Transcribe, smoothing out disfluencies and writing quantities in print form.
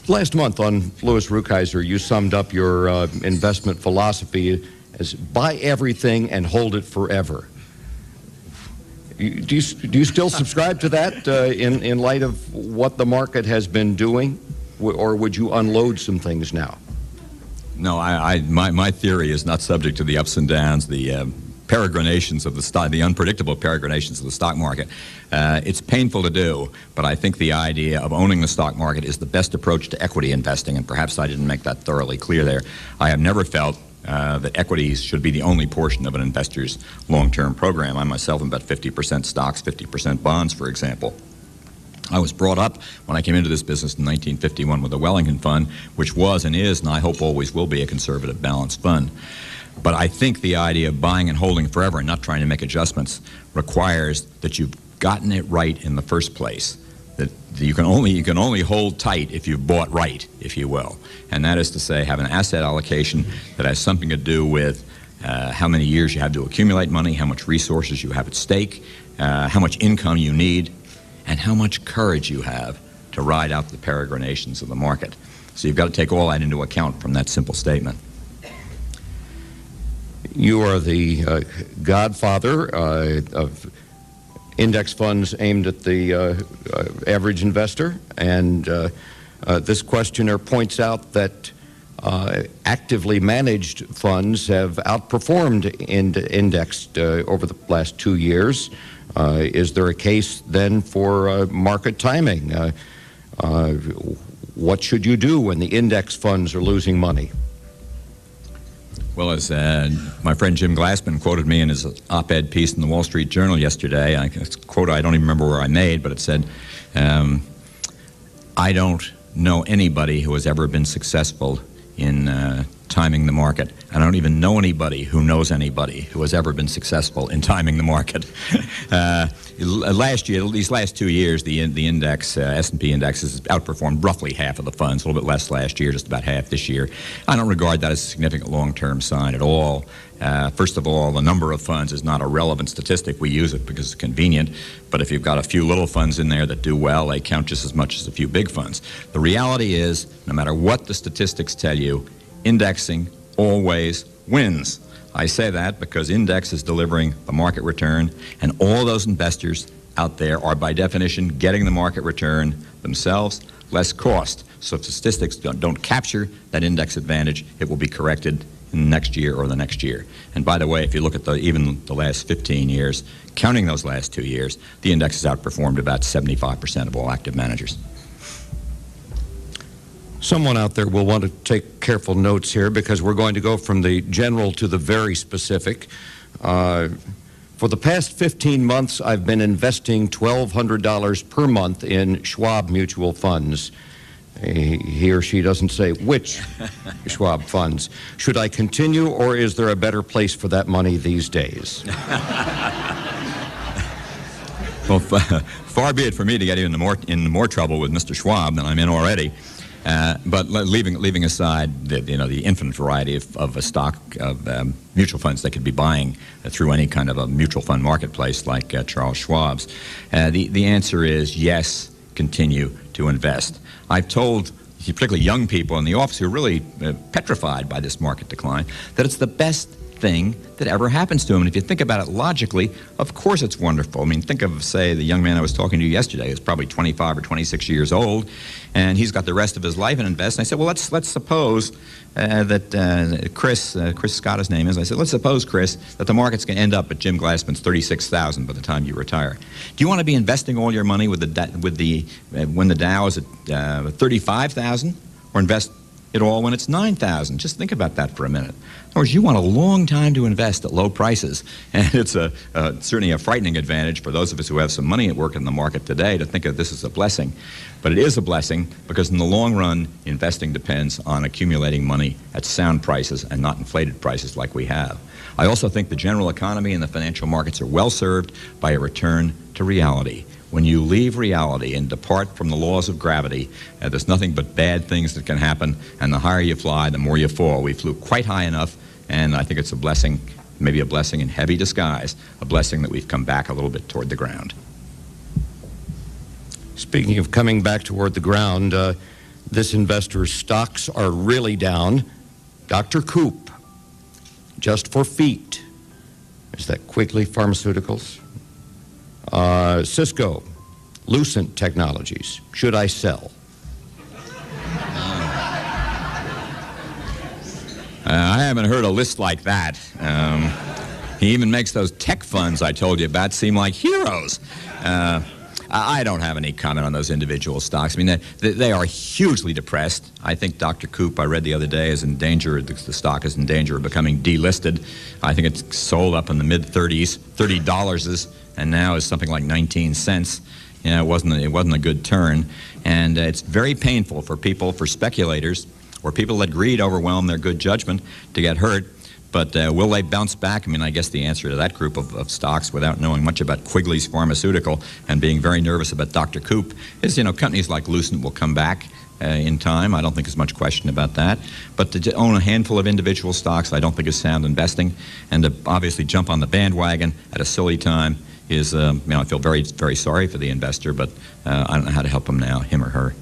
Last month on Louis Rukeyser, you summed up your investment philosophy as buy everything and hold it forever. Do you still subscribe to that in light of what the market has been doing, or would you unload some things now? No, my theory is not subject to the ups and downs, the peregrinations of the stock, the unpredictable peregrinations of the stock market. It's painful to do, but I think the idea of owning the stock market is the best approach to equity investing, and perhaps I didn't make that thoroughly clear there. I have never felt that equities should be the only portion of an investor's long-term program. I myself am about 50% stocks, 50% bonds, for example. I was brought up when I came into this business in 1951 with the Wellington Fund, which was and is, and I hope always will be, a conservative balanced fund. But I think the idea of buying and holding forever and not trying to make adjustments requires that you've gotten it right in the first place. That you can only hold tight if you've bought right, if you will. And that is to say, have an asset allocation that has something to do with how many years you have to accumulate money, how much resources you have at stake, how much income you need, and how much courage you have to ride out the peregrinations of the market. So you've got to take all that into account from that simple statement. You are the godfather of index funds aimed at the average investor, and this questioner points out that actively managed funds have outperformed indexed over the last 2 years. Is there a case then for market timing? What should you do when the index funds are losing money? Well, as my friend Jim Glassman quoted me in his op-ed piece in the Wall Street Journal yesterday, it's a quote I don't even remember where I made, but it said, I don't know anybody who has ever been successful in timing the market. I don't even know anybody who knows anybody who has ever been successful in timing the market. Last year, these last 2 years, the index, S&P index, has outperformed roughly half of the funds, a little bit less last year, just about half this year. I don't regard that as a significant long-term sign at all. First of all, the number of funds is not a relevant statistic. We use it because it's convenient, but if you've got a few little funds in there that do well, they count just as much as a few big funds. The reality is, no matter what the statistics tell you, indexing always wins. I say that because index is delivering the market return, and all those investors out there are by definition getting the market return themselves, less cost. So if statistics don't capture that index advantage, it will be corrected in the next year or the next year. And by the way, if you look at even the last 15 years, counting those last 2 years, the index has outperformed about 75% of all active managers. Someone out there will want to take careful notes here because we're going to go from the general to the very specific. For the past 15 months, I've been investing $1,200 per month in Schwab mutual funds. He or she doesn't say which Schwab funds. Should I continue, or is there a better place for that money these days? Well, far be it for me to get in more trouble with Mr. Schwab than I'm in already. But leaving aside the infinite variety of a stock of mutual funds they could be buying through any kind of a mutual fund marketplace like Charles Schwab's, the answer is yes, continue to invest. I've told particularly young people in the office who are really petrified by this market decline that it's the best thing that ever happens to them. And if you think about it logically, of course it's wonderful. I mean, think of, say, the young man I was talking to yesterday who's probably 25 or 26 years old, and he's got the rest of his life in invest. And I said, well, let's suppose that Chris Scott, his name is, I said, let's suppose, Chris, that the market's going to end up at Jim Glassman's 36,000 by the time you retire. Do you want to be investing all your money when the Dow is at 35,000, or invest it all when it's 9,000? Just think about that for a minute. In other words, you want a long time to invest at low prices, and it's certainly a frightening advantage for those of us who have some money at work in the market today to think of this as a blessing. But it is a blessing because in the long run, investing depends on accumulating money at sound prices and not inflated prices like we have. I also think the general economy and the financial markets are well served by a return to reality. When you leave reality and depart from the laws of gravity, there's nothing but bad things that can happen, and the higher you fly, the more you fall. We flew quite high enough, and I think it's a blessing, maybe a blessing in heavy disguise, a blessing that we've come back a little bit toward the ground. Speaking of coming back toward the ground, this investor's stocks are really down. Dr. Coop, just for feet. Is that Quigley Pharmaceuticals? Cisco, Lucent Technologies. Should I sell? I haven't heard a list like that. He even makes those tech funds I told you about seem like heroes. I don't have any comment on those individual stocks. I mean, they are hugely depressed. I think Dr. Coop, I read the other day, is in danger, the stock is in danger of becoming delisted. I think it's sold up in the mid-30s, $30, and now is something like 19 cents. You know, it wasn't a good turn. And it's very painful for people, for speculators, or people let greed overwhelm their good judgment to get hurt. But will they bounce back? I mean, I guess the answer to that group of stocks, without knowing much about Quigley's Pharmaceutical and being very nervous about Dr. Coop, is, you know, companies like Lucent will come back in time. I don't think there's much question about that. But to own a handful of individual stocks, I don't think is sound investing. And to obviously jump on the bandwagon at a silly time is, you know, I feel very, very sorry for the investor, but I don't know how to help him now, him or her.